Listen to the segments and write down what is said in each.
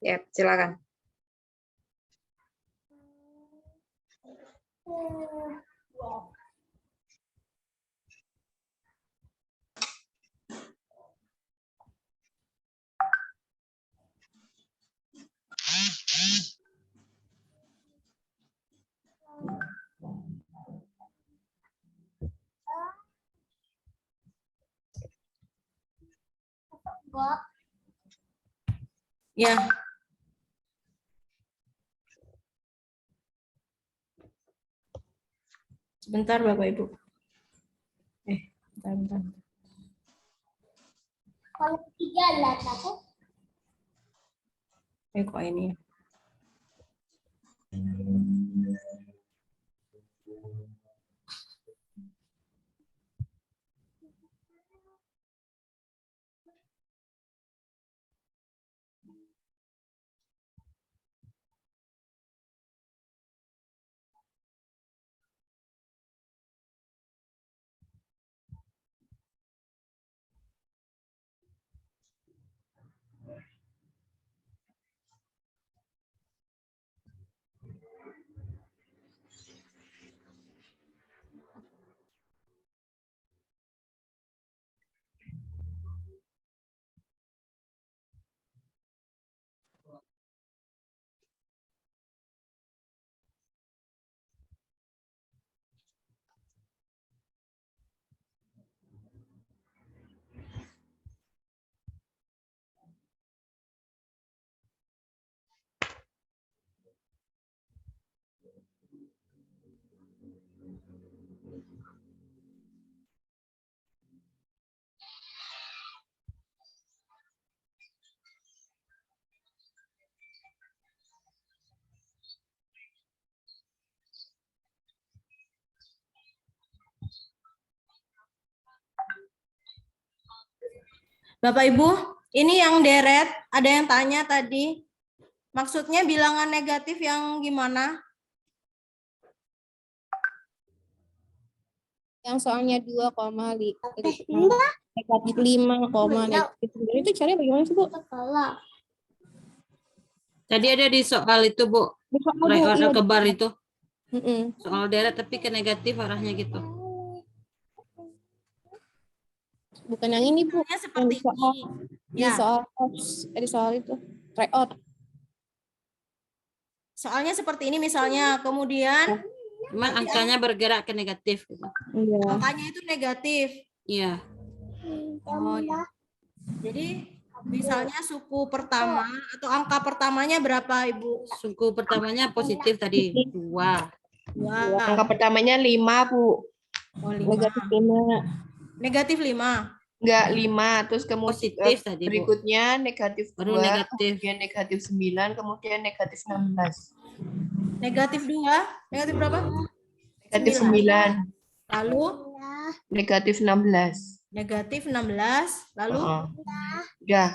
Ya, silakan. Ya. Sebentar Bapak Ibu. Bentar. Kalau tiga lah aku. Kok ini? Bapak Ibu, ini yang deret, ada yang tanya tadi. Maksudnya bilangan negatif yang gimana? Yang soalnya 2,5 negatif 5, negatif 9 itu caranya bagaimana sih Bu? Tadi ada di soal itu Bu, Iya, kebar itu. Mm-mm. Soal deret tapi ke negatif arahnya gitu. Bukan yang ini Bu, Soalnya yang seperti di soal, ini. di Ya, soal, di soal itu, tryout. soalnya seperti ini misalnya, kemudian Cuman angkanya bergerak ke negatif. Gitu. Iya. angkanya itu negatif. Iya. Oh ya. Jadi misalnya suku pertama atau angka pertamanya berapa Ibu? Suku pertamanya positif tadi 2. 2. Angka pertamanya 5, Bu. Oh, 5. Negatif 5. Negatif 5. Enggak 5, terus kemudian Positif tadi Bu. berikutnya negatif 2, Baru negatif. kemudian negatif 9, kemudian negatif 16. Negatif 2. Negatif berapa? Negatif 9, Lalu negatif 16. negatif 16. Lalu Udah. udah.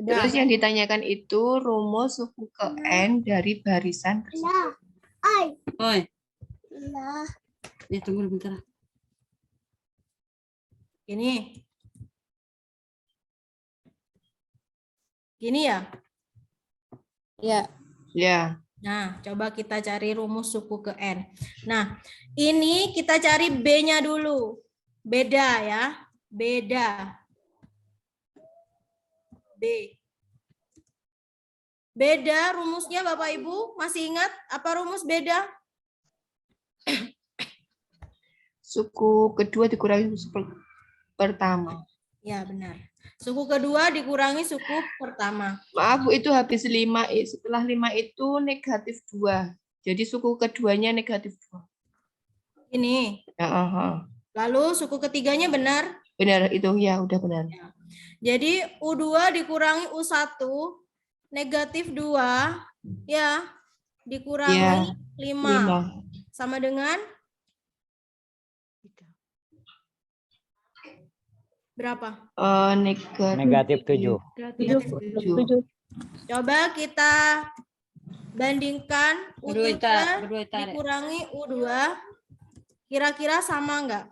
Terus yang ditanyakan itu rumus suku ke N dari barisan tersebut. Oi. Ya tunggu bentar. Gini. Gini ya. Ya. Ya. Nah, coba kita cari rumus suku ke N. Nah, ini kita cari B-nya dulu. Beda ya. Beda. B. Beda rumusnya Bapak Ibu. Masih ingat apa rumus beda? Suku kedua dikurangi suku pertama. Ya, benar. Suku kedua dikurangi suku pertama. Maaf Bu, itu habis 5. Setelah 5 itu negatif 2. Jadi suku keduanya negatif 2. Ini. Ya, Lalu suku ketiganya benar? benar itu ya, udah benar. Jadi U2 dikurangi U1 negatif 2 ya dikurangi 5 sama dengan berapa? Negatif 7. Negatif 7. Coba kita bandingkan U3 dikurangi U2 kira-kira sama enggak?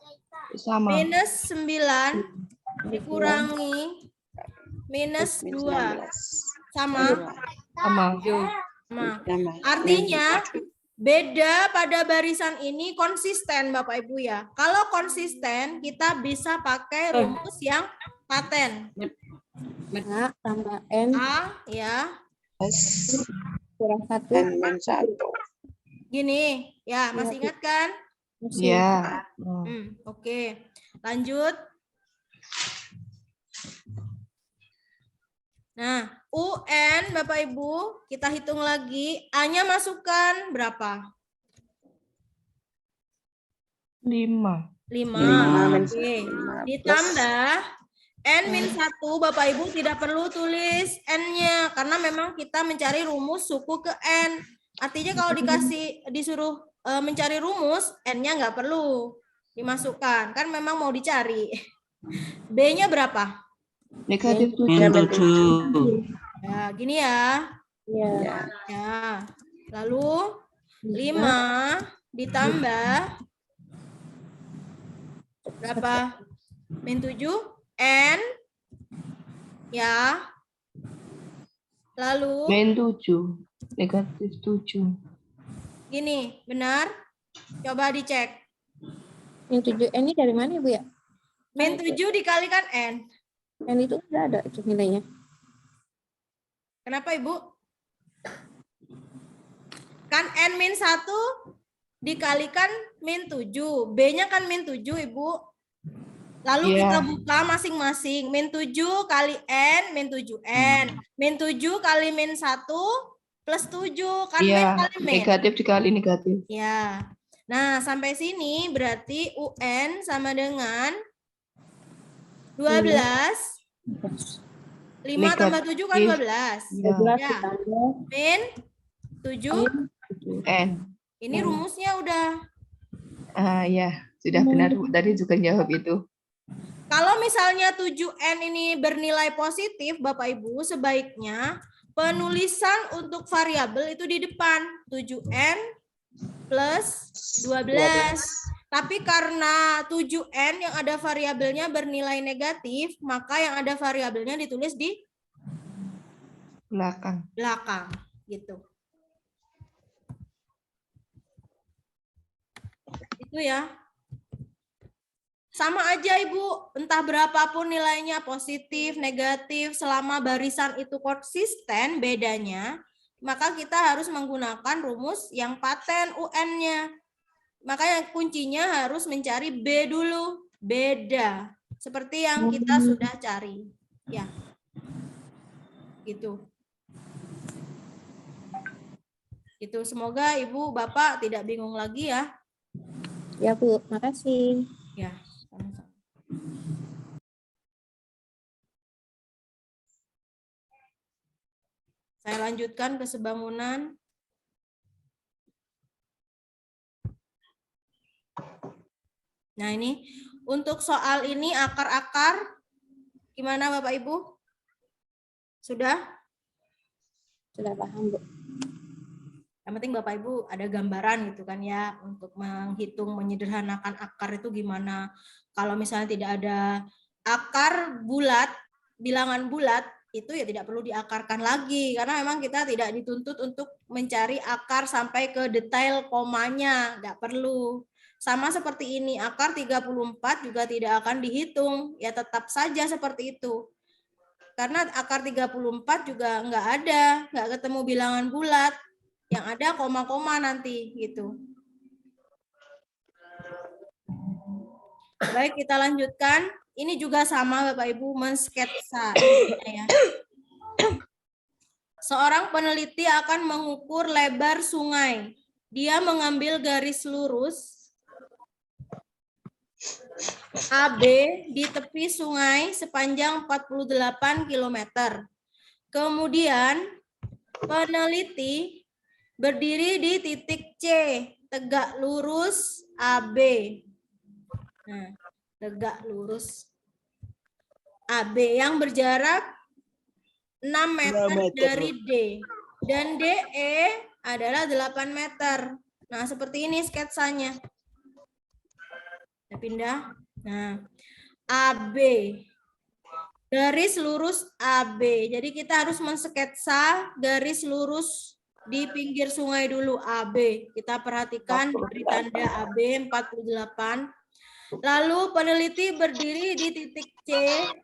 Sama. Minus 9 dikurangi minus 2 Sama. Sama. 7. Sama. Tambah. Artinya beda pada barisan ini konsisten Bapak Ibu ya. Kalau konsisten kita bisa pakai rumus yang paten. A tambah N A ya. kurang 1. Gini, ya masih ingat kan? Ya. Oke. Lanjut. Nah, UN Bapak Ibu, kita hitung lagi. A-nya masukkan berapa? 5. 5. Oke. Ditambah N-1 Bapak Ibu tidak perlu tulis N-nya karena memang kita mencari rumus suku ke N. Artinya kalau disuruh mencari rumus, N-nya nggak perlu dimasukkan. Kan memang mau dicari. B-nya berapa? Negatif 7. Ya, gini ya. Ya. Ya. Lalu 5 ditambah berapa? Min 7 N ya. Lalu Min 7. Negatif 7. gini, benar? Coba dicek. Yang 7 N ini dari mana Ibu ya? Min 7 dikalikan N. N itu udah ada itu nilainya. Kenapa Ibu? Kan N min 1 dikalikan min 7. B-nya kan min 7 Ibu. Lalu Iya. kita buka masing-masing. Min 7 kali N, min 7N. Min 7 kali min 1 plus 7. Kan min Iya. kali min. Negatif dikali negatif. Ya. Nah, sampai sini berarti UN sama dengan 12. 5 tambah 7 kan 12. Ya. 12 Ya. ditambah Min 7. N. Ini rumusnya udah. Ya. Sudah benar. Bu. Tadi juga jawab itu. Kalau misalnya 7N ini bernilai positif, Bapak Ibu, sebaiknya penulisan untuk variabel itu di depan. 7N plus 12. Tapi karena 7N yang ada variabelnya bernilai negatif, maka yang ada variabelnya ditulis di Belakang. belakang. Gitu. Itu ya. Sama aja Ibu, entah berapapun nilainya positif, negatif, selama barisan itu konsisten bedanya, maka kita harus menggunakan rumus yang paten UN-nya. Makanya kuncinya harus mencari B dulu, beda. Seperti yang kita sudah cari. Ya. Gitu. Itu semoga Ibu Bapak tidak bingung lagi ya. Ya Bu, makasih. Ya, sama-sama. Saya lanjutkan ke sebangunan. Nah, ini untuk soal ini akar-akar gimana Bapak Ibu? Sudah? Sudah paham Bu. Yang penting Bapak Ibu ada gambaran gitu kan ya untuk menghitung menyederhanakan akar itu gimana. Kalau misalnya tidak ada akar bulat, bilangan bulat itu ya tidak perlu diakarkan lagi karena memang kita tidak dituntut untuk mencari akar sampai ke detail komanya, nggak perlu. Sama seperti ini, akar 34 juga tidak akan dihitung, ya tetap saja seperti itu. Karena akar 34 juga nggak ketemu bilangan bulat. Yang ada koma-koma nanti gitu. Baik, kita lanjutkan. Ini juga sama Bapak Ibu mensketsa ya. Seorang peneliti akan mengukur lebar sungai. Dia mengambil garis lurus AB di tepi sungai sepanjang 48 km. Kemudian peneliti berdiri di titik C, tegak lurus AB. Nah, tegak lurus AB yang berjarak 6 meter dari D. Dan DE adalah 8 meter. Nah, seperti ini sketsanya. Kita pindah. Nah, AB. garis lurus AB. Jadi kita harus mensketsa garis lurus di pinggir sungai dulu AB. Kita perhatikan diberi tanda AB 48. Lalu peneliti berdiri di titik C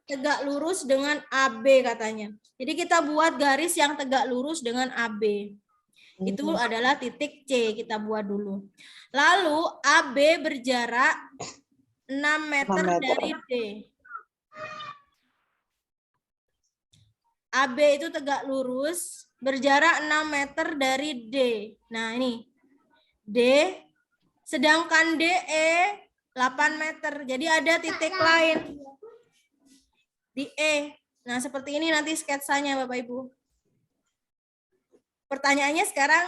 tegak lurus dengan AB katanya. Jadi kita buat garis yang tegak lurus dengan AB. Itu adalah titik C, kita buat dulu. Lalu AB berjarak 6 meter dari D. AB itu tegak lurus, berjarak 6 meter dari D. Nah ini, D, sedangkan DE 8 meter. Jadi ada titik lain di E. Nah seperti ini nanti sketsanya Bapak Ibu. Pertanyaannya sekarang,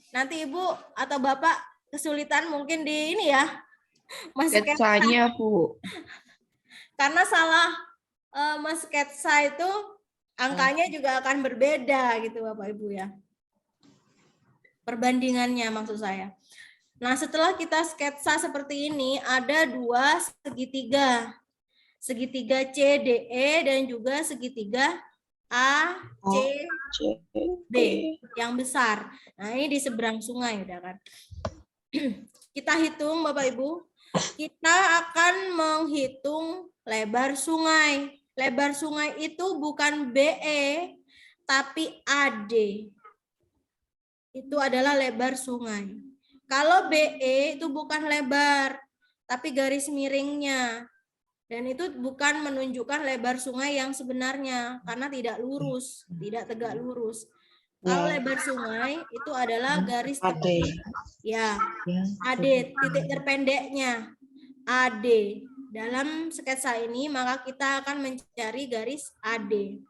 nanti Ibu atau Bapak kesulitan mungkin di ini ya, Sketsanya, Bu. karena salah sketsa itu angkanya juga akan berbeda gitu Bapak Ibu ya. Perbandingannya maksud saya. Nah setelah kita sketsa seperti ini ada dua segitiga. Segitiga CDE dan juga segitiga ACB yang besar. Nah ini di seberang sungai udah kan. Kita hitung Bapak Ibu. Kita akan menghitung lebar sungai. Lebar sungai itu bukan BE, tapi AD. Itu adalah lebar sungai. Kalau BE itu bukan lebar, tapi garis miringnya. Dan itu bukan menunjukkan lebar sungai yang sebenarnya, karena tidak lurus, tidak tegak lurus. Kalau lebar sungai itu adalah garis tegak. Ya, AD, titik terpendeknya. AD. Dalam sketsa ini, maka kita akan mencari garis AD.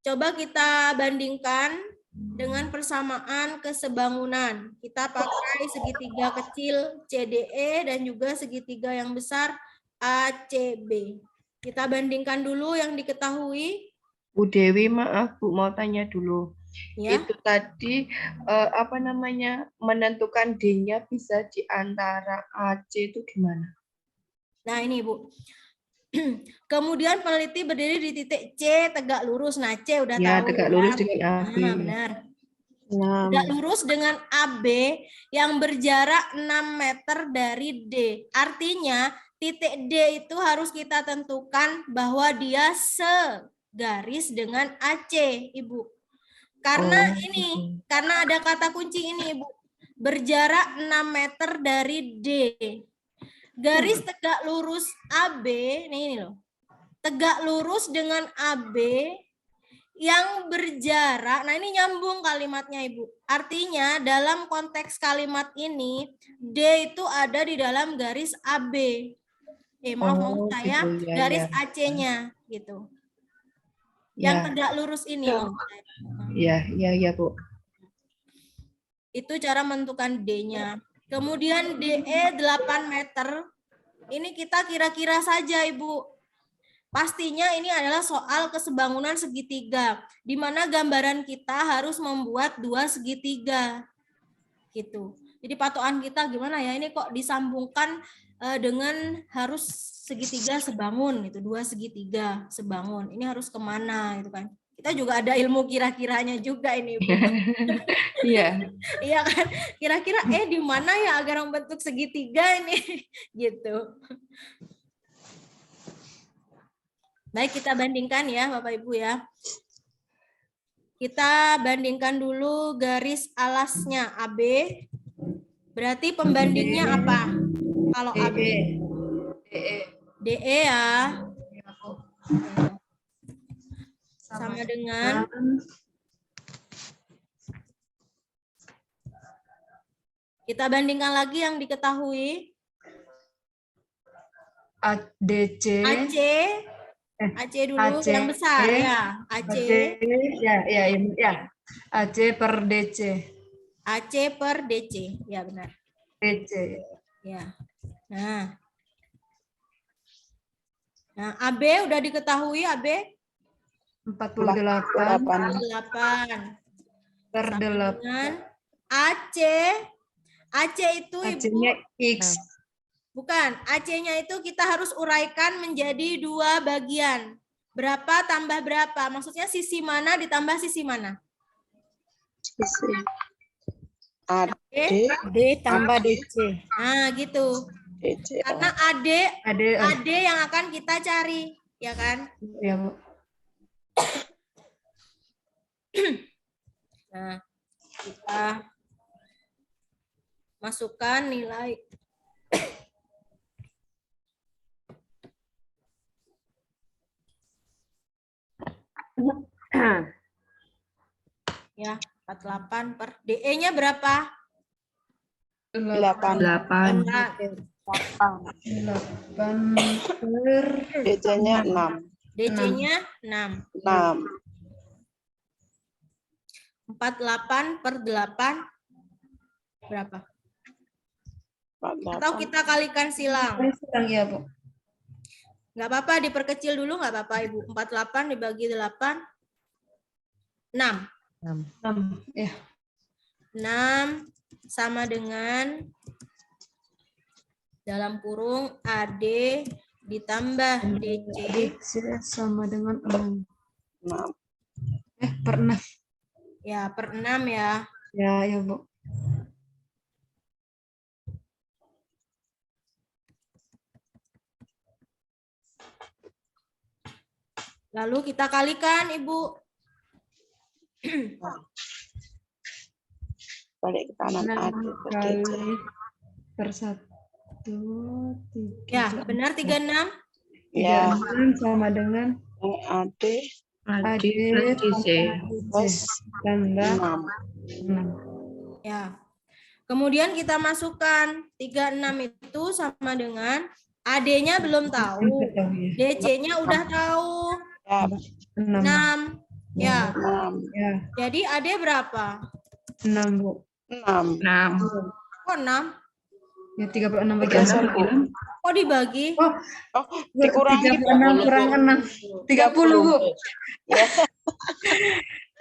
Coba kita bandingkan dengan persamaan kesebangunan. Kita pakai segitiga kecil CDE dan juga segitiga yang besar ACB. Kita bandingkan dulu yang diketahui. Bu Dewi, maaf Bu, mau tanya dulu. Ya. Itu tadi menentukan D-nya bisa di antara AC itu gimana? Nah ini Bu. Kemudian peneliti berdiri di titik C tegak lurus. Nah C udah Ya, tahu. tegak lurus dengan AB. Nah, benar. Tegak lurus dengan AB yang berjarak 6 meter dari D. Artinya titik D itu harus kita tentukan bahwa dia segaris dengan AC, Ibu. Karena karena ada kata kunci ini, Ibu. Berjarak 6 meter dari D. Garis tegak lurus AB, ini loh. Tegak lurus dengan AB yang berjarak, nah ini nyambung kalimatnya Ibu. Artinya dalam konteks kalimat ini, D itu ada di dalam garis AB. Maaf saya, gitu, ya, garis ya. AC-nya gitu. Yang Ya. tegak lurus ini. Ya, Bu. Itu cara menentukan D-nya. Kemudian DE 8 meter. Ini kita kira-kira saja, Ibu. Pastinya ini adalah soal kesebangunan segitiga, di mana gambaran kita harus membuat dua segitiga. Gitu. Jadi patokan kita gimana ya? Ini kok disambungkan dengan harus segitiga sebangun gitu, dua segitiga sebangun. Ini harus kemana gitu kan? Kita juga ada ilmu kira-kiranya juga ini, Bu. Iya. Iya kan? Kira-kira di mana ya agar membentuk segitiga ini gitu. Baik, kita bandingkan ya Bapak Ibu ya. Kita bandingkan dulu garis alasnya AB. Berarti pembandingnya apa? Kalau AB DE ya. Sama dengan kita bandingkan lagi yang diketahui. DC. AC dulu yang besar ya. AC AC per DC. AC per DC. Ya benar. DC. Ya. Nah, AB udah diketahui AB 48 per 8 dengan AC. AC itu Ibu AC-nya X. Bukan, AC-nya itu kita harus uraikan menjadi 2 bagian. Berapa tambah berapa? Maksudnya sisi mana ditambah sisi mana? Sisi AD D tambah DC. Nah, gitu. DC. Karena AD yang akan kita cari, ya kan? Ya, Bu. Nah, kita masukkan nilai ya 48 per DE-nya berapa? 8. 8. Nah, 8 per DC-nya 6. DC-nya 6. 6. 48 per 8 berapa? 48. Atau kita kalikan silang. sedang ya, Bu. Nggak apa-apa, diperkecil dulu nggak apa-apa, Ibu. 48 dibagi 8, 6. 6. Ya. 6 sama dengan dalam kurung AD ditambah DC. Sama dengan 6. 6. Per 6. Ya, per 6 ya. Ya, Bu. Lalu kita kalikan, Ibu. Balik ke kanan 6 AD per DC. kali per 1, 3. Ya, benar 36. Ya, 6 sama dengan AD AD plus tambah 6. 6. Ya. Kemudian kita masukkan 36 itu sama dengan AD-nya belum tahu. DC-nya udah tahu. Ya, 6. 6. Ya. 6. Ya, Jadi AD berapa? 6, Bu. 6. Kok 6? Ya, 36 bagi Geser, 6. Bu. Kok dibagi? Oh, dikurangi, Bu. 36 kurang 6. 30, Bu. Ya,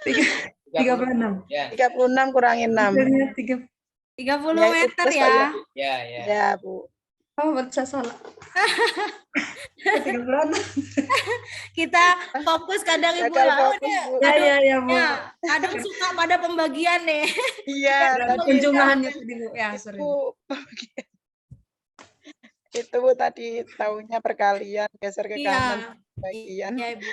36. 36 kurangi 6. Hasilnya 3. 30 Ya, itu meter plus ya. Ya, Bu. Oh, saya salah. 36. Kita fokus kadang Ibu Gagal ya. Oh, fokus, dia, Bu. Ya, Bu. ya, kadang suka pada pembagian nih. Iya, tadi Kunjungannya tadi, Bu. Ya, sorry. Bu. Itu Bu tadi tahunya perkalian, geser ke kanan Iya. bagian. Iya, Ibu.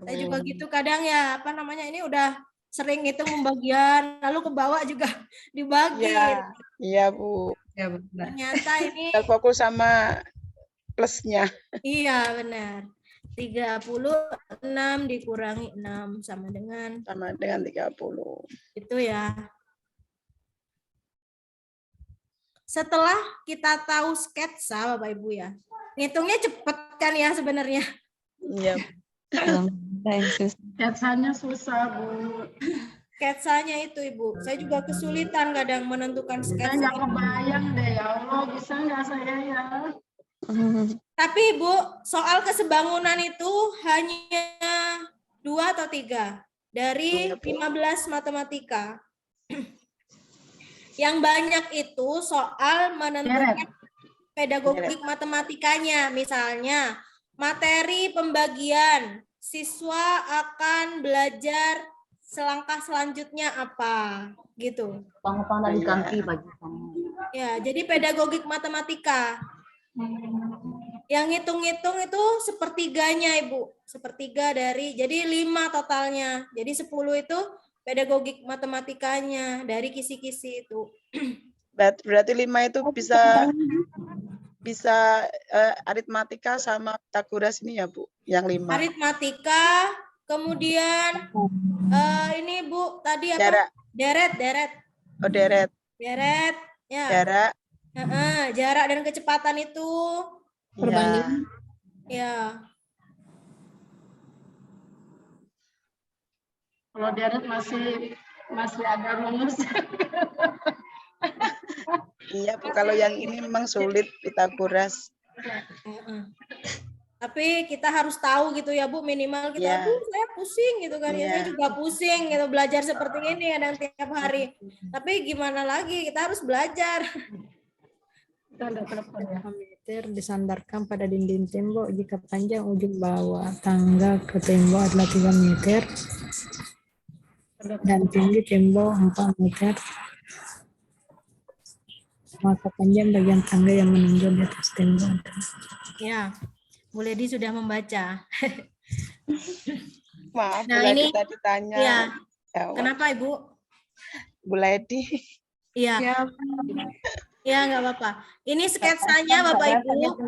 Saya juga gitu kadang ya, apa namanya, ini udah sering hitung pembagian, lalu ke bawah juga dibagi. Iya, iya Bu. Ya, benar. Ternyata ini Kita fokus sama plusnya. iya benar. 36 dikurangi 6 sama dengan Sama dengan 30. itu ya. Setelah kita tahu sketsa Bapak Ibu ya, ngitungnya cepet kan ya sebenarnya. Iya. Sketsanya susah, Bu. Sketsanya itu Ibu, saya juga kesulitan kadang menentukan Saya sketsa. nggak kebayang deh, ya Allah, bisa nggak saya ya? Tapi Ibu, soal kesebangunan itu hanya 2 atau 3 dari 15 matematika. Yang banyak itu soal menentukan pedagogik matematikanya. Misalnya, materi pembagian, siswa akan belajar selangkah selanjutnya apa, gitu. Ya, jadi pedagogik matematika. Yang ngitung-ngitung itu sepertiganya, Ibu. Sepertiga dari, jadi 5 totalnya. Jadi 10 itu pedagogik matematikanya dari kisi-kisi itu. Berarti 5 itu bisa aritmatika sama Pitagoras ini ya Bu, yang 5. Aritmatika, kemudian ini Bu tadi apa? Jarak. Deret. Oh, deret. Deret, ya. Jarak. Jarak dan kecepatan itu. Perbandingan. Ya. Kalau deret masih agak rumus. Iya Bu, kalau yang ini memang sulit Pitagoras. Tapi kita harus tahu gitu ya Bu, minimal kita, Ya. saya pusing gitu kan ya, Iya. saya juga pusing gitu belajar seperti ini kadang tiap hari. Tapi gimana lagi, kita harus belajar. Tanda telepon ya. meter disandarkan pada dinding tembok jika panjang ujung bawah tangga ke tembok adalah 3 meter dan tinggi tembok 4 meter, maka panjang bagian tangga yang menonjol di atas tembok adalah Ya, Bu Ledi sudah membaca. Maaf, Nah, Bu Ledi ini- tadi tanya. Ya, Ya, kenapa Ibu? Bu Ledi. Iya. Ya, nggak apa-apa. Ini sketsanya Bapak Ibu.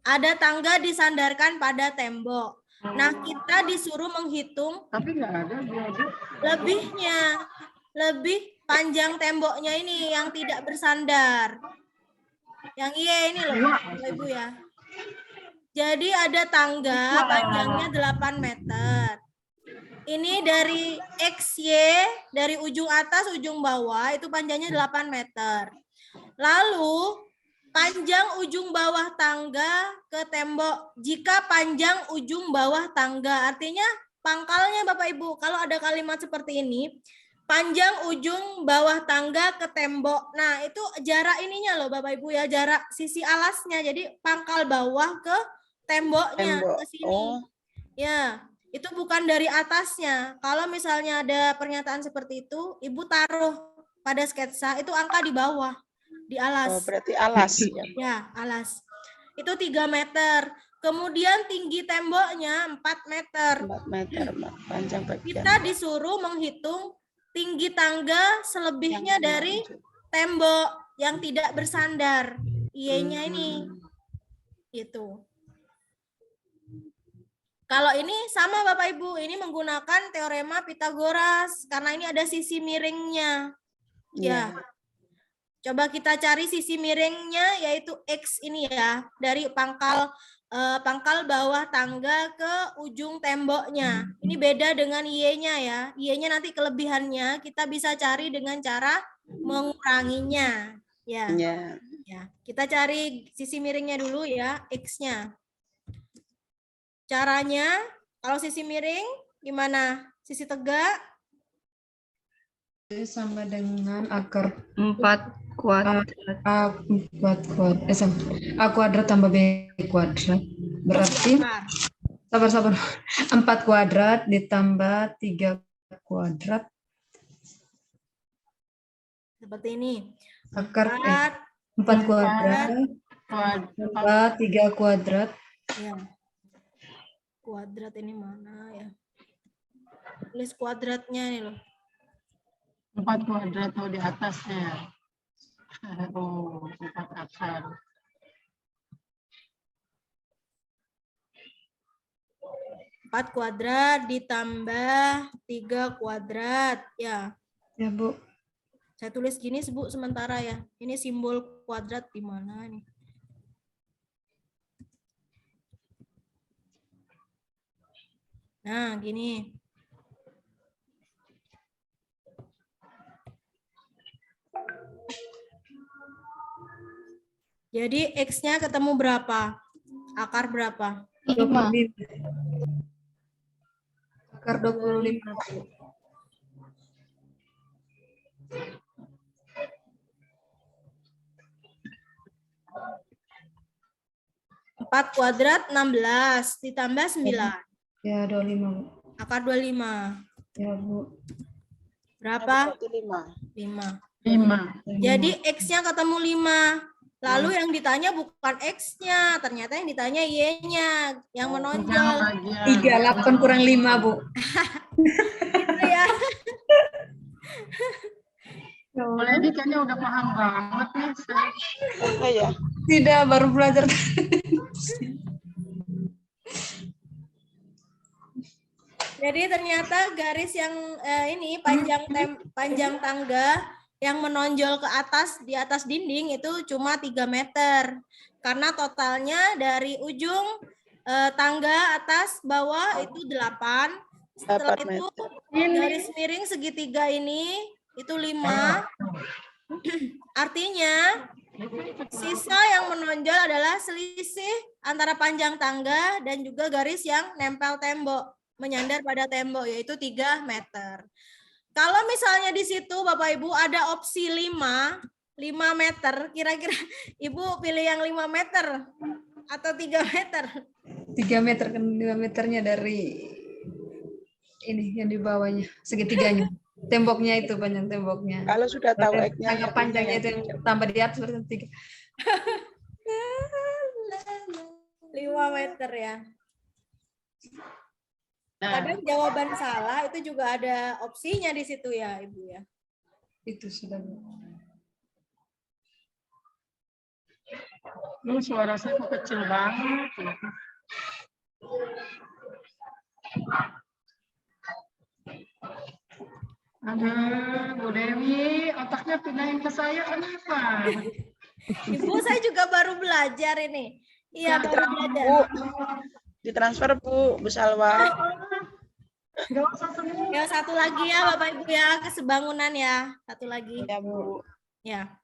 Ada tangga disandarkan pada tembok. Nah, kita disuruh menghitung Tapi nggak ada Bu Ledi. lebih panjang temboknya ini yang tidak bersandar. Yang iya ini loh, Bapak Ibu ya. Jadi ada tangga panjangnya 8 meter. Ini dari XY, dari ujung atas ujung bawah itu panjangnya 8 meter. Lalu panjang ujung bawah tangga ke tembok. Jika panjang ujung bawah tangga, artinya pangkalnya Bapak Ibu. Kalau ada kalimat seperti ini, panjang ujung bawah tangga ke tembok. Nah, itu jarak ininya loh Bapak Ibu ya, jarak sisi alasnya. Jadi pangkal bawah ke temboknya Tembok. ke sini. Oh, Ya, itu bukan dari atasnya. Kalau misalnya ada pernyataan seperti itu, Ibu taruh pada sketsa itu angka di bawah, di alas. oh, berarti alas ya. Ya, alas. Itu 3 meter. Kemudian tinggi temboknya 4 meter. 4 meter panjang bagian. Kita disuruh menghitung tinggi tangga selebihnya dari tembok yang tidak bersandar. Y-nya ini. Gitu. Kalau ini sama Bapak Ibu, ini menggunakan teorema Pitagoras karena ini ada sisi miringnya. Ya. Coba kita cari sisi miringnya yaitu X ini ya, dari pangkal bawah tangga ke ujung temboknya. Ini beda dengan Y-nya ya. Y-nya nanti kelebihannya kita bisa cari dengan cara menguranginya. Ya. Ya, kita cari sisi miringnya dulu ya, X-nya. Caranya, kalau sisi miring, gimana? Sisi tegak? Sama dengan akar 4 kuadrat. A kuadrat tambah B kuadrat. Berarti, sabar. 4 kuadrat ditambah 3 kuadrat. Seperti ini. Akar 4 4 kuadrat tambah 3 kuadrat. ya. Kuadrat ini mana ya? Tulis kuadratnya nih loh. 4 kuadrat atau di atasnya. Oh, 4 akar. 4 kuadrat ditambah 3 kuadrat. Ya, Ya, Bu. saya tulis gini Bu sementara ya. Ini simbol kuadrat di mana nih? Nah, gini. Jadi X-nya ketemu berapa? Akar berapa? 25. Akar 25. 4 kuadrat 16 ditambah 9. Ya, 25, Bu. Akar 25. Ya, Bu. Berapa? 5. 5. 5. Jadi X-nya ketemu 5. Lalu yang ditanya bukan X-nya, ternyata yang ditanya Y-nya yang menonjol. 38 kurang 5, Bu. Gitu ya. Boleh ini kayaknya udah paham banget nih. Oh ya. Tidak, baru belajar. Jadi ternyata garis yang ini panjang tangga yang menonjol ke atas di atas dinding itu cuma 3 meter. Karena totalnya dari ujung tangga atas bawah itu 8. Setelah 8 itu meter. garis miring segitiga ini itu 5. Artinya sisa yang menonjol adalah selisih antara panjang tangga dan juga garis yang nempel tembok, menyandar pada tembok, yaitu 3 meter. Kalau misalnya di situ Bapak Ibu ada opsi 5, 5 meter, kira-kira Ibu pilih yang 5 meter atau 3 meter? 3 meter kan 5 meternya dari ini yang di bawahnya segitiganya. Temboknya itu panjang temboknya. Kalau sudah tahu X-nya Angka ya panjangnya itu yang tambah di atas berarti 3. 5 meter ya. Nah, Kadang jawaban salah itu juga ada opsinya di situ ya, Ibu ya. Itu sudah. lu suara saya kok kecil banget. Ya. Aduh, Bu Dewi, otaknya pindahin ke saya kenapa? Ibu, saya juga baru belajar ini. Iya, baru belajar. Bu, ditransfer Bu Salwa. Gak usah semua. Ya, satu lagi ya Bapak Ibu ya, kesebangunan ya. Satu lagi. Ya Bu. Ya.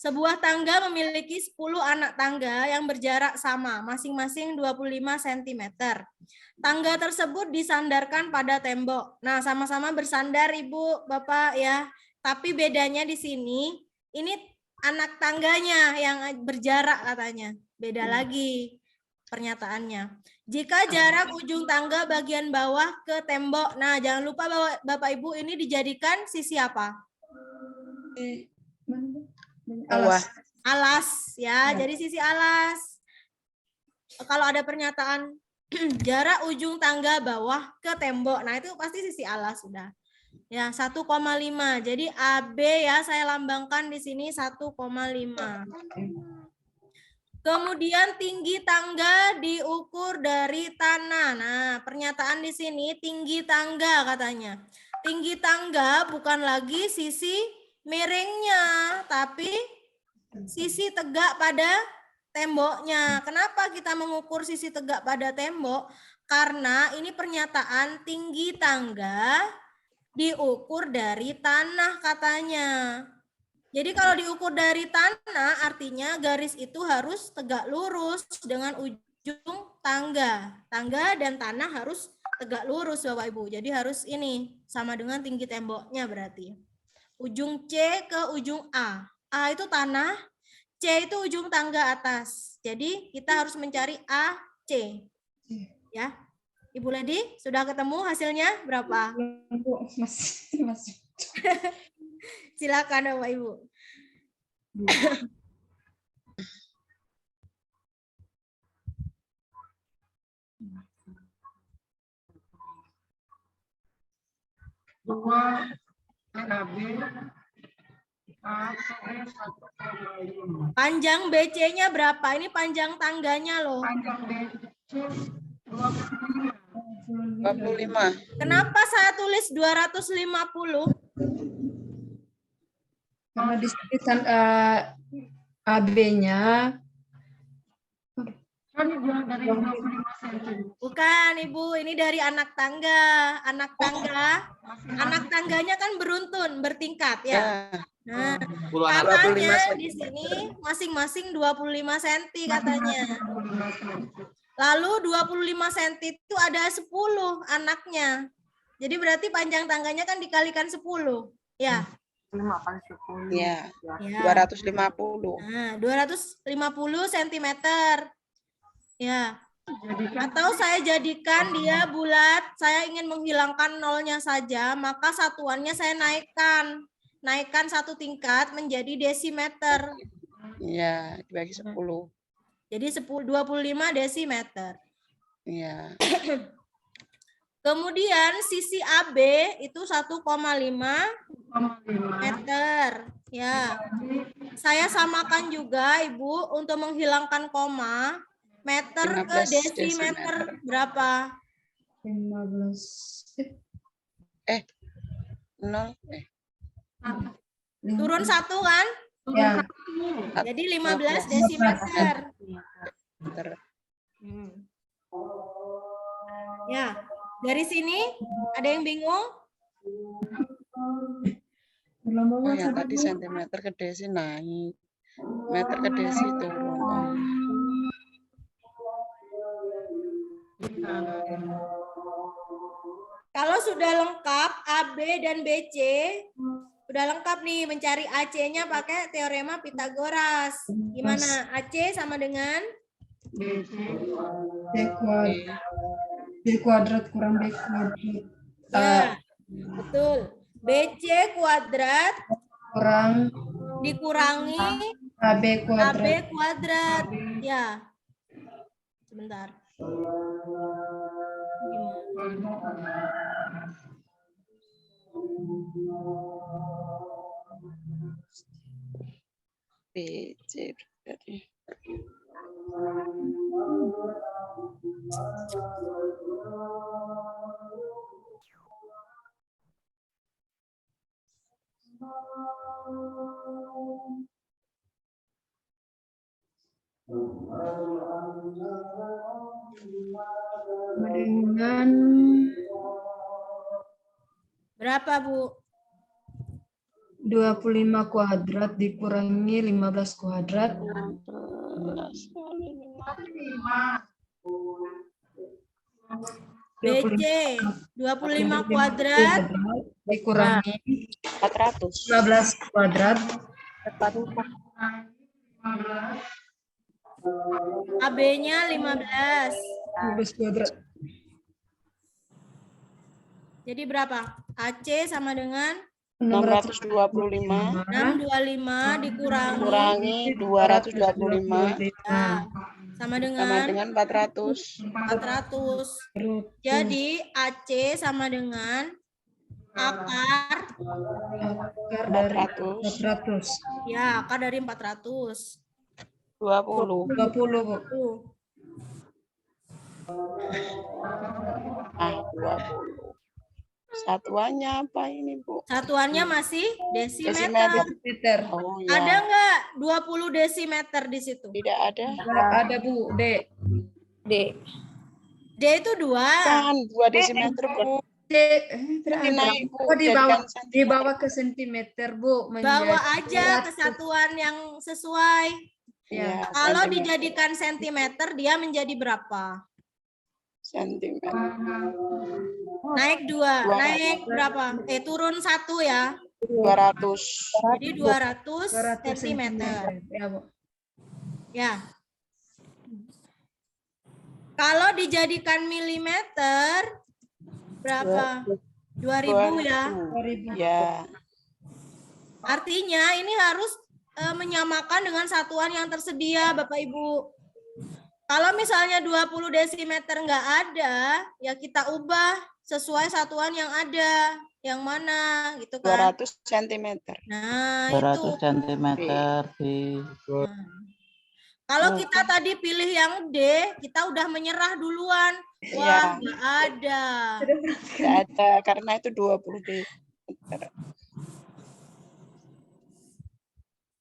Sebuah tangga memiliki 10 anak tangga yang berjarak sama, masing-masing 25 cm. Tangga tersebut disandarkan pada tembok. Nah, sama-sama bersandar Ibu, Bapak ya. Tapi bedanya di sini, ini anak tangganya yang berjarak katanya. Beda lagi pernyataannya. Jika jarak ujung tangga bagian bawah ke tembok. Nah, jangan lupa Bapak Ibu ini dijadikan sisi apa? Bawah. Alas ya, jadi sisi alas. Kalau ada pernyataan jarak ujung tangga bawah ke tembok, nah itu pasti sisi alas sudah. Ya, 1,5. Jadi AB ya saya lambangkan di sini 1,5. Kemudian tinggi tangga diukur dari tanah. Nah, pernyataan di sini tinggi tangga katanya. Tinggi tangga bukan lagi sisi miringnya, tapi sisi tegak pada temboknya. Kenapa kita mengukur sisi tegak pada tembok? Karena ini pernyataan tinggi tangga diukur dari tanah katanya. Jadi kalau diukur dari tanah artinya garis itu harus tegak lurus dengan ujung tangga. Tangga dan tanah harus tegak lurus Bapak Ibu. Jadi harus ini sama dengan tinggi temboknya berarti. Ujung C ke ujung A. A itu tanah, C itu ujung tangga atas. Jadi kita harus mencari AC. Ya. Ibu Ledi, sudah ketemu hasilnya berapa? Masih. Silakan Bapak Ibu. Dua PAB AC 1,5. Panjang BC-nya berapa? Ini panjang tangganya loh. Panjang BC 25. 25. Kenapa saya tulis 250? Karena disebutkan AB-nya Kan dia dari 25 cm. Bukan Ibu, ini dari anak tangga. Anak tangganya kan beruntun, bertingkat ya. Nah, katanya di sini masing-masing 25 cm katanya. Lalu 25 cm itu ada 10 anaknya. Jadi berarti panjang tangganya kan dikalikan 10. Ya. 5 kali 10. Ya. Ya. 250. Nah, 250 cm. Ya. Atau saya jadikan dia bulat, saya ingin menghilangkan nolnya saja, maka satuannya saya naikkan satu tingkat menjadi desimeter. Iya, dibagi 10. Jadi 25 desimeter. Iya. Kemudian sisi AB itu 1,5 meter. Ya. Saya samakan juga Ibu untuk menghilangkan koma. Meter ke 15 desimeter berapa? 15. 0. Turun 1 kan? Ya. Jadi 15 desimeter. Ya, dari sini ada yang bingung? Oh ya, tadi sentimeter ke desi naik. Meter ke desi turun. Kalau sudah lengkap AB dan BC, Udah lengkap nih, mencari AC-nya pakai teorema Pitagoras. Gimana? AC sama dengan? B kuadrat. B kuadrat kurang B kuadrat. Ya, betul. BC kuadrat Kurang dikurangi AB AB kuadrat. kuadrat. Ya. Sebentar. BC berarti. Dengan Berapa, Bu? 25 kuadrat dikurangi 15 kuadrat. 16 kali BC 25 kuadrat Dikurangi 400. 15 kuadrat. AB-nya 15. 15 kuadrat. Jadi berapa? AC sama dengan 625 625 dikurangi kurangi 225 ya, sama sama dengan dengan 400. 400. Jadi AC sama dengan akar Akar dari 400. 400. ya, akar dari 400. 20. 20, Bu. Tuh. Ah, 20. Satuannya apa ini, Bu? Satuannya masih desimeter. Desimeter. Meter. Oh Ada ya. nggak 20 desimeter di situ? Tidak ada. Ada, Bu. D. D itu 2. Kan 2 desimeter, Bu. D. Berarti naik, Bu. Oh, dibawa, Jadikan sentimeter. dibawa ke sentimeter, Bu. Bawa Menjadi aja kesatuan yang sesuai. Ya, Kalau sentimeter. dijadikan sentimeter, dia menjadi berapa? Sentimeter. Naik 2. Naik berapa? Turun 1 ya. 200. Jadi 200 200 sentimeter. Ya, Bu. Ya. Kalau dijadikan milimeter, berapa? 2000 ya. 2000. Ya. Artinya ini harus menyamakan dengan satuan yang tersedia, Bapak Ibu. Kalau misalnya 20 desimeter nggak ada, ya kita ubah sesuai satuan yang ada. Yang mana gitu kan. 200 centimeter. Nah, 200 itu. cm di Kalau kita tadi pilih yang D, kita udah menyerah duluan. Wah, Ya. nggak ada. Tidak ada karena itu 20 desimeter.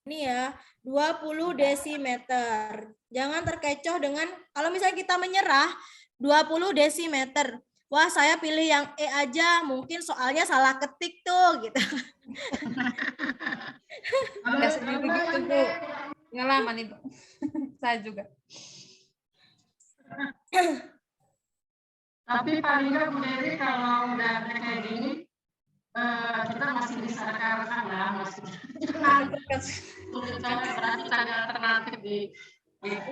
Ini ya, 20 desimeter. Jangan terkecoh dengan, kalau misalnya kita menyerah, 20 desimeter. Wah, saya pilih yang E aja, mungkin soalnya salah ketik tuh, gitu. Biasanya begitu, Bu. Pengalaman itu. Saya juga. Tapi paling nggak Bu Dewi kalau udah ada kayak gini, kita masih bisa ke arah sana, masih untuk cari alternatif di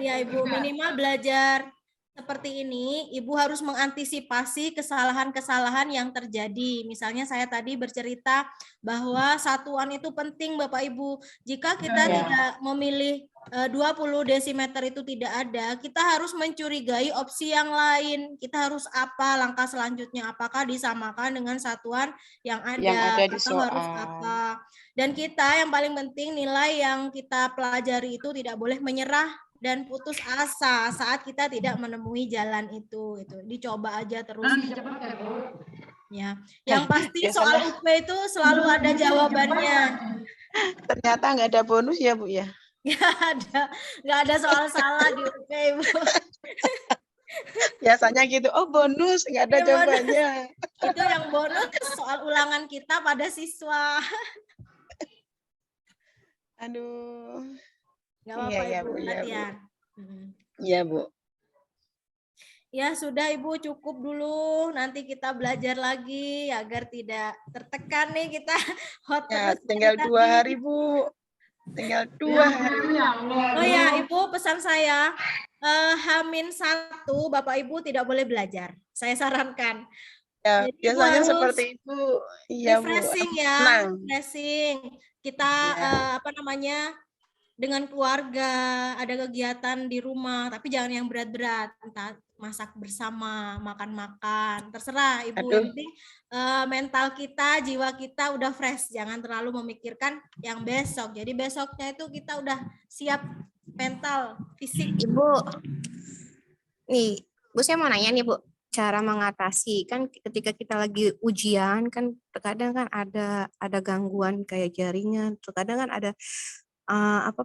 Iya, Ibu, minimal belajar seperti ini, Ibu harus mengantisipasi kesalahan-kesalahan yang terjadi. Misalnya saya tadi bercerita bahwa satuan itu penting, Bapak Ibu. Jika kita tidak memilih 20 desimeter itu tidak ada, kita harus mencurigai opsi yang lain. Kita harus apa langkah selanjutnya? Apakah disamakan dengan satuan yang ada di atau harus soal. apa? Dan kita yang paling penting nilai yang kita pelajari itu tidak boleh menyerah dan putus asa saat kita tidak menemui jalan itu dicoba aja terus. Ya, yang pasti soal UP itu selalu ada jawabannya. Ternyata nggak ada bonus ya, Bu ya? Nggak ada soal salah di UP, Bu. Biasanya gitu, oh bonus nggak ada jawabannya. Itu yang bonus soal ulangan kita pada siswa. Aduh. Nggak apa-apa, Iya, Ibu, Bu, iya, Bu. latihan. Iya, Bu. Ya sudah Ibu, cukup dulu. Nanti kita belajar lagi agar tidak tertekan nih kita hot Ya, terus tinggal dari 2 tadi. hari, Bu. Tinggal 2 hari. Oh ya Ibu, pesan saya H-1 Bapak Ibu tidak boleh belajar. Saya sarankan. Ya, Jadi Ibu biasanya harus seperti itu. Iya, Bu. refreshing ya, Tenang. refreshing. Kita Ya. dengan keluarga, ada kegiatan di rumah, tapi jangan yang berat-berat, entah masak bersama, makan-makan, terserah Ibu. Aduh. Yang penting mental kita, jiwa kita udah fresh, jangan terlalu memikirkan yang besok. Jadi besoknya itu kita udah siap mental, fisik. Ibu, nih, Bu saya mau nanya nih Bu, cara mengatasi kan ketika kita lagi ujian kan terkadang kan ada gangguan kayak jaringan, terkadang kan ada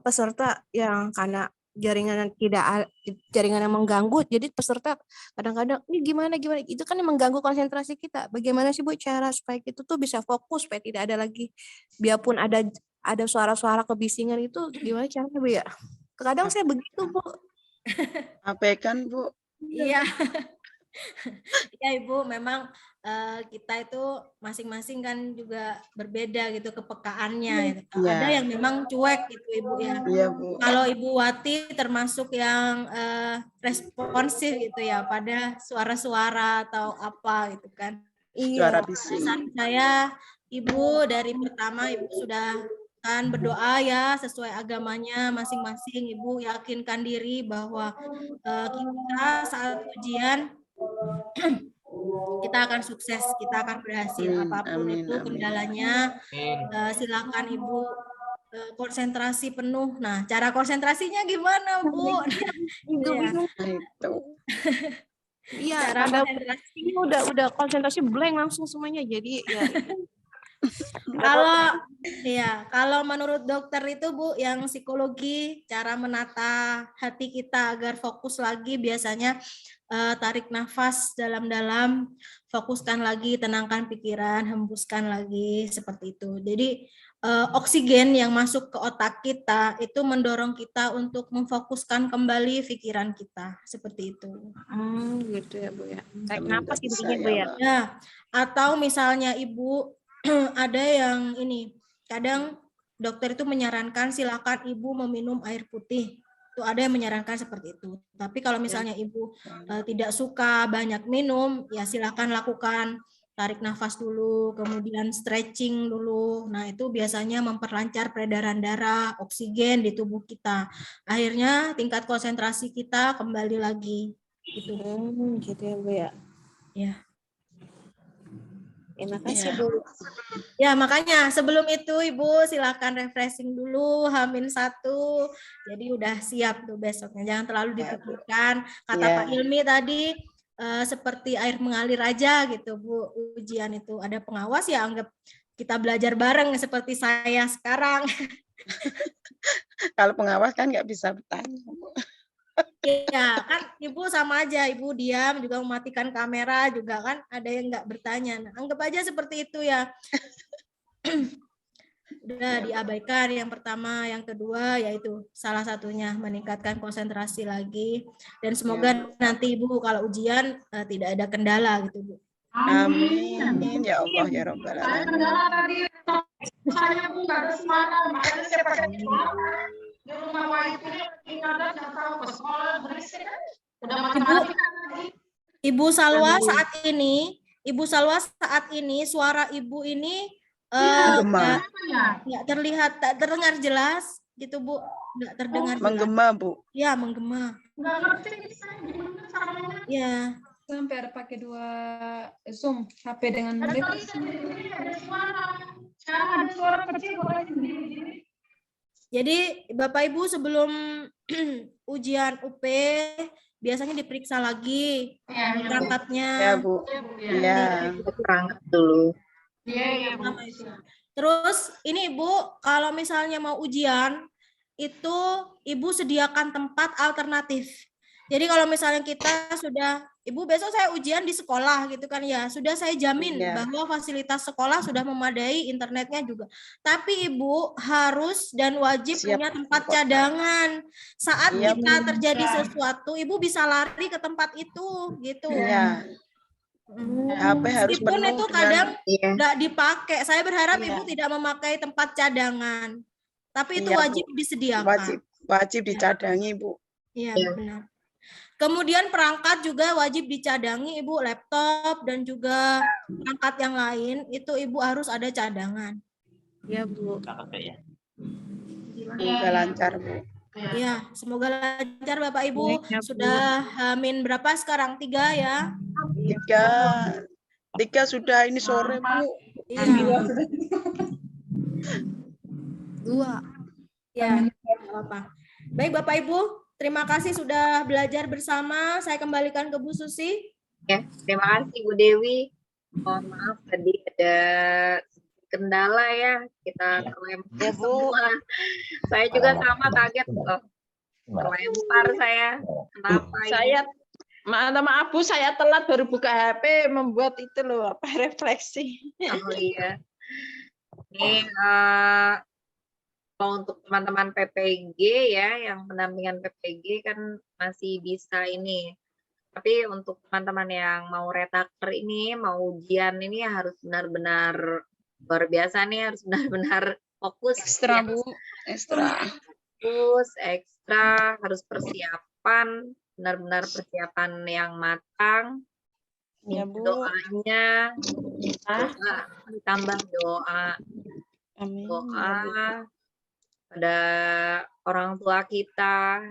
peserta yang karena jaringan yang mengganggu, jadi peserta kadang-kadang ini gimana itu kan yang mengganggu konsentrasi kita. Bagaimana sih Bu cara supaya kita tuh bisa fokus supaya tidak ada lagi, biarpun ada suara-suara kebisingan itu gimana caranya Bu ya? Kadang saya begitu Bu. Abaikan, Bu. Iya. Ya Ibu, memang kita itu masing-masing kan juga berbeda gitu kepekaannya. Gitu. Iya. Ada yang memang cuek gitu Ibu ya. Iya, Bu. Kalau Ibu Wati termasuk yang responsif gitu ya pada suara-suara atau apa gitu kan. Suara Iya. bising. Pesan saya Ibu dari pertama Ibu sudah kan berdoa ya sesuai agamanya masing-masing. Ibu yakinkan diri bahwa kita saat ujian kita akan sukses, kita akan berhasil. Apapun itu kendalanya, silakan Ibu konsentrasi penuh. Nah, cara konsentrasinya gimana, Bu? Iya, cara ada konsentrasi udah konsentrasi blank langsung semuanya. Jadi ya kalau menurut dokter itu Bu, yang psikologi cara menata hati kita agar fokus lagi biasanya tarik nafas dalam-dalam, fokuskan lagi, tenangkan pikiran, hembuskan lagi seperti itu. Jadi oksigen yang masuk ke otak kita itu mendorong kita untuk memfokuskan kembali pikiran kita seperti itu. Gitu ya Bu ya. Tarik nafas intinya Bu ya. Ya, atau misalnya Ibu ada yang ini, kadang dokter itu menyarankan silakan Ibu meminum air putih. Itu ada yang menyarankan seperti itu. Tapi kalau misalnya Ibu tidak suka banyak minum, ya silakan lakukan tarik nafas dulu, kemudian stretching dulu. Nah, itu biasanya memperlancar peredaran darah, oksigen di tubuh kita. Akhirnya tingkat konsentrasi kita kembali lagi. Gitu. Gitu ya Bu ya. Ya. Terima kasih Bu. Ya makanya sebelum itu Ibu silakan refreshing dulu H-1. Jadi udah siap tuh besoknya. Jangan terlalu dipikirkan. Kata Pak Ilmi tadi seperti air mengalir aja gitu Bu. Ujian itu ada pengawas ya anggap kita belajar bareng seperti saya sekarang. Kalau pengawas kan nggak bisa bertanya. Iya kan Ibu sama aja, Ibu diam juga mematikan kamera juga kan ada yang nggak bertanya. Nah, anggap aja seperti itu ya. Udah diabaikan yang pertama, yang kedua yaitu salah satunya meningkatkan konsentrasi lagi dan semoga nanti Ibu kalau ujian tidak ada kendala gitu Bu. Amin ya Allah ya Rabbal alamin. Kendala tadi saya Bu nggak ada suara, makanya saya pakai suara. Di rumah wifi tinggal dan nggak tahu ke sekolah berisik kan udah matematika lagi. Ibu Salwa saat ini suara Ibu ini nggak terlihat, tak terdengar jelas gitu Bu, nggak terdengar jelas. Menggema Bu. Ya menggema. Nggak ngerti saya gimana caranya. Ya. Sampai ada pakai 2 Zoom HP dengan ada suara. Sekarang ada suara kecil boleh sendiri. Jadi Bapak Ibu sebelum ujian UP biasanya diperiksa lagi perangkatnya. Ya Bu. Iya. Perangkat dulu. Iya Bu. Terus ini Ibu kalau misalnya mau ujian itu Ibu sediakan tempat alternatif. Jadi kalau misalnya kita sudah Ibu besok saya ujian di sekolah gitu kan ya. Sudah saya jamin Iya. bahwa fasilitas sekolah sudah memadai, internetnya juga. Tapi Ibu harus dan wajib Siap. punya tempat cadangan. Saat Iya, kita Bu. terjadi sesuatu, Ibu bisa lari ke tempat itu gitu. Iya. HP harus Meskipun penuh itu dengan kadang Iya. nggak dipakai. Saya berharap Iya. Ibu tidak memakai tempat cadangan. Tapi itu Iya, Bu. wajib disediakan. wajib dicadangi, Bu. Iya, Iya. benar. Kemudian perangkat juga wajib dicadangi, Ibu, laptop dan juga perangkat yang lain itu Ibu harus ada cadangan. Iya, Bu. Semoga lancar, Bu. Iya, semoga lancar Bapak Ibu. Baik, ya, Bu. Sudah Hamin berapa sekarang? 3 ya? Tiga sudah ini sore, Bu. Iya. 2. Ya, nggak apa-apa. Baik Bapak Ibu, terima kasih sudah belajar bersama. Saya kembalikan ke Bu Susi. Ya, terima kasih Bu Dewi. Mohon maaf tadi ada kendala ya, kita terlempar semua. Saya juga sama kaget loh. Terlempar saya. Kenapa ini? Maaf Bu, saya telat baru buka HP membuat itu loh refleksi. Oh iya. Ini kalau untuk teman-teman PPG ya, yang pendampingan PPG kan masih bisa ini. Tapi untuk teman-teman yang mau retaker ini, mau ujian ini harus benar-benar luar biasa nih, harus benar-benar fokus. Ekstra, ya. Bu. Ekstra. Fokus, ekstra, harus persiapan, benar-benar persiapan yang matang. Ya, Bu. Doanya, doa, ditambah doa. Amin. Doa pada orang tua kita,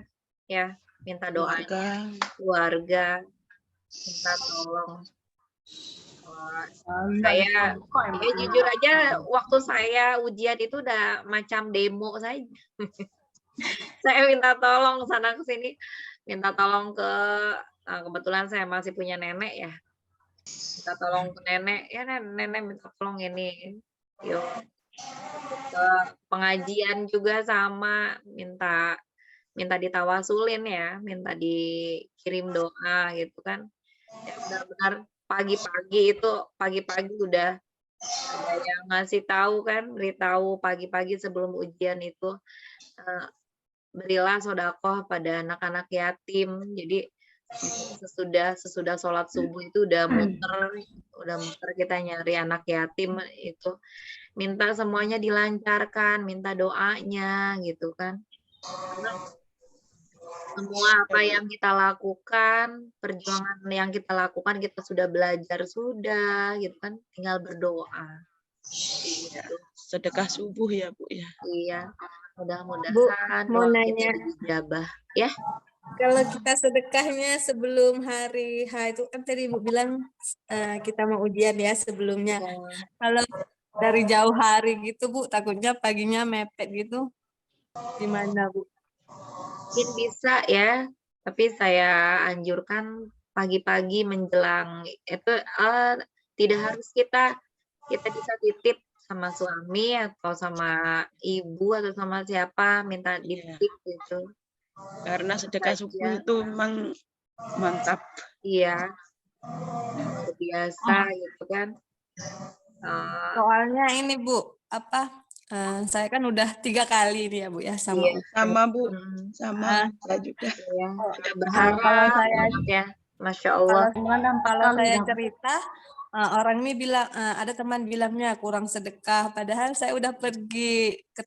ya, minta doanya, keluarga, minta tolong. Saya jujur aja waktu saya ujian itu udah macam demo saja. Saya minta tolong sana ke sini, minta tolong ke kebetulan saya masih punya nenek ya. Minta tolong ke nenek, ya nenek minta tolong ini. Yuk. Ke pengajian juga sama, minta ditawasulin ya, minta dikirim doa gitu kan. Ya benar-benar pagi-pagi udah ada yang ngasih tahu kan, beritahu pagi-pagi sebelum ujian itu, berilah sedekah pada anak-anak yatim. Jadi sesudah sholat subuh itu udah muter kita nyari anak yatim itu, minta semuanya dilancarkan, minta doanya gitu kan. Karena semua apa yang kita lakukan, perjuangan yang kita lakukan, kita sudah belajar sudah gitu kan, tinggal berdoa. Gitu. Sedekah subuh ya, Bu ya. Iya, mudah-mudahan mau doa nanya. kita dijabah ya. Kalau kita sedekahnya sebelum hari H itu kan tadi Ibu bilang kita mau ujian ya sebelumnya. Kalau dari jauh hari gitu Bu, takutnya paginya mepet gitu. Gimana Bu? Mungkin bisa ya, tapi saya anjurkan pagi-pagi menjelang itu tidak harus kita bisa titip sama suami atau sama ibu atau sama siapa, minta dititip gitu. Karena sedekah subuh itu memang mantap. Iya, luar biasa gitu kan. Soalnya ini Bu, saya kan udah 3 kali nih ya Bu ya sama Iya. Sama Bu, sama saya juga. Ya, kita berharap kalau saya ya, Masya Allah. kalau saya cerita orang ini bilang ada teman bilangnya kurang sedekah, padahal saya udah pergi ke